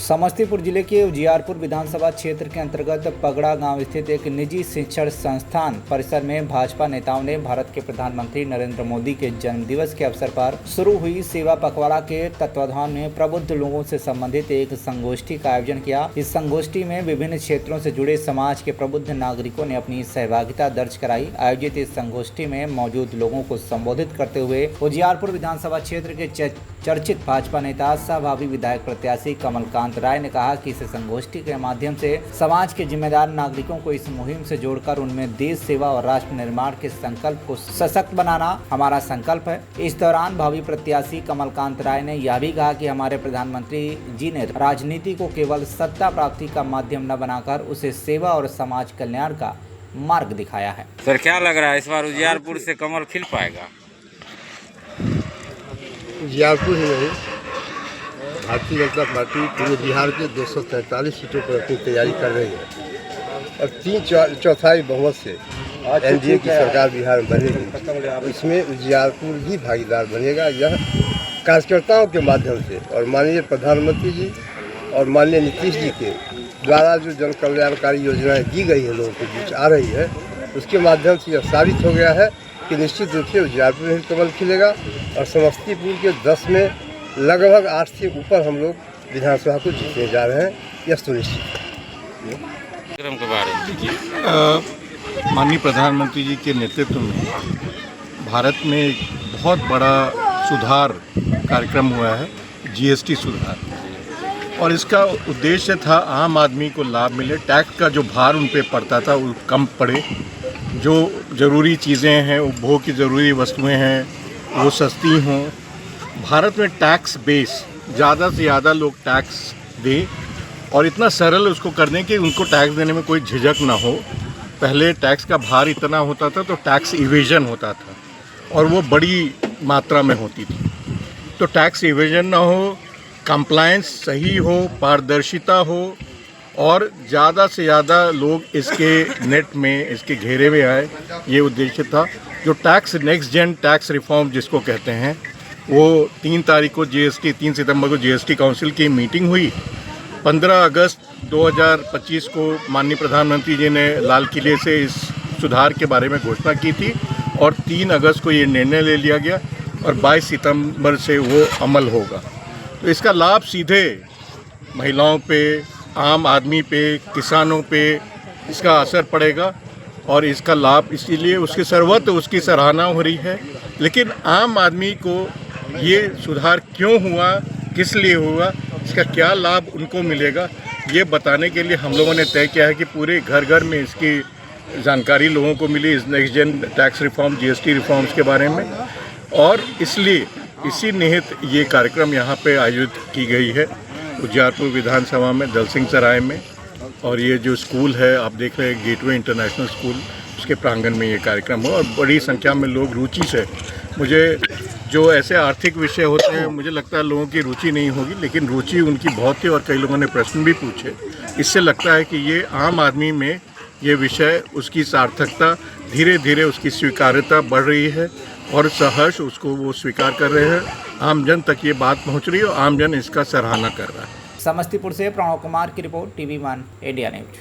समस्तीपुर जिले के उजियारपुर विधानसभा क्षेत्र के अंतर्गत पगड़ा गांव स्थित एक निजी शिक्षण संस्थान परिसर में भाजपा नेताओं ने भारत के प्रधानमंत्री नरेंद्र मोदी के जन्मदिवस के अवसर पर शुरू हुई सेवा पखवाड़ा के तत्वाधान में प्रबुद्ध लोगों से संबंधित एक संगोष्ठी का आयोजन किया। इस संगोष्ठी में विभिन्न क्षेत्रों से जुड़े समाज के प्रबुद्ध नागरिकों ने अपनी सहभागिता दर्ज कराई। आयोजित इस संगोष्ठी में मौजूद लोगों को संबोधित करते हुए उजियारपुर विधानसभा क्षेत्र के चर्चित भाजपा नेता सह भावी विधायक प्रत्याशी कमलकांत राय ने कहा कि इस संगोष्ठी के माध्यम से समाज के जिम्मेदार नागरिकों को इस मुहिम से जोड़कर उनमें देश सेवा और राष्ट्र निर्माण के संकल्प को सशक्त बनाना हमारा संकल्प है। इस दौरान भावी प्रत्याशी कमलकांत राय ने यह भी कहा कि हमारे प्रधानमंत्री जी ने राजनीति को केवल सत्ता प्राप्ति का माध्यम न बनाकर उसे सेवा और समाज कल्याण का मार्ग दिखाया है। सर, क्या लग रहा है इस बार उजियारपुर से कमल खिल पाएगा? उजियारपुर ही नहीं, भारतीय जनता पार्टी पूरे बिहार के 243 सीटों पर अपनी तैयारी कर रही है और 3/4 बहुमत से एनडीए की सरकार बिहार में बनेगी। इसमें उजियारपुर भी भागीदार बनेगा। यह कार्यकर्ताओं के माध्यम से और माननीय प्रधानमंत्री जी और माननीय नीतीश जी के द्वारा जो जन कल्याणकारी योजनाएं दी गई है लोगों के बीच आ रही है, उसके माध्यम से यह साबित हो गया है कि निश्चित रूप से उजियारपुर में कमल खिलेगा और समस्तीपुर के 10 में लगभग 8 से ऊपर हम लोग विधानसभा को जीतने जा रहे हैं, यह सुनिश्चित है। माननीय प्रधानमंत्री जी के नेतृत्व में भारत में एक बहुत बड़ा सुधार कार्यक्रम हुआ है, जीएसटी सुधार, और इसका उद्देश्य था आम आदमी को लाभ मिले, टैक्स का जो भार उन पे पड़ता था वो कम पड़े, जो ज़रूरी चीज़ें हैं, उपभोग की ज़रूरी वस्तुएं हैं वो सस्ती हों। भारत में टैक्स बेस ज़्यादा से ज़्यादा लोग टैक्स दें और इतना सरल उसको कर दें कि उनको टैक्स देने में कोई झिझक ना हो। पहले टैक्स का भार इतना होता था तो टैक्स इवेजन होता था और वो बड़ी मात्रा में होती थी। तो टैक्स इवेजन ना हो, कंप्लायंस सही हो, पारदर्शिता हो और ज़्यादा से ज़्यादा लोग इसके नेट में, इसके घेरे में आए, ये उद्देश्य था। जो tax next gen tax reform जिसको कहते हैं, वो 3 तारीख को 3 सितंबर को जीएसटी काउंसिल की मीटिंग हुई। 15 अगस्त 2025 को माननीय प्रधानमंत्री जी ने लाल किले से इस सुधार के बारे में घोषणा की थी और 3 अगस्त को ये निर्णय ले लिया गया और 22 सितंबर से वो अमल होगा। तो इसका लाभ सीधे महिलाओं पे, आम आदमी पे, किसानों पे इसका असर पड़ेगा और इसका लाभ इसीलिए उसके सर्वत्र उसकी सराहना हो रही है। लेकिन आम आदमी को ये सुधार क्यों हुआ, किस लिए हुआ, इसका क्या लाभ उनको मिलेगा, ये बताने के लिए हम लोगों ने तय किया है कि पूरे घर घर में इसकी जानकारी लोगों को मिली, इस next gen tax reform, GST reforms के बारे में। और इसलिए इसी निहित ये कार्यक्रम यहाँ पे आयोजित की गई है उजियारपुर विधानसभा में, दल सिंह सराय में। और ये जो स्कूल है आप देख रहे हैं, गेटवे इंटरनेशनल स्कूल, उसके प्रांगण में ये कार्यक्रम हो और बड़ी संख्या में लोग रुचि से, मुझे जो ऐसे आर्थिक विषय होते हैं मुझे लगता है लोगों की रुचि नहीं होगी, लेकिन रुचि उनकी बहुत थी और कई लोगों ने प्रश्न भी पूछे। इससे लगता है कि ये आम आदमी में ये विषय, उसकी सार्थकता धीरे धीरे उसकी स्वीकार्यता बढ़ रही है और सहर्ष उसको वो स्वीकार कर रहे हैं। आमजन तक ये बात पहुंच रही है और आमजन इसका सराहना कर रहा है। समस्तीपुर से प्रणव कुमार की रिपोर्ट, TV1 इंडिया न्यूज।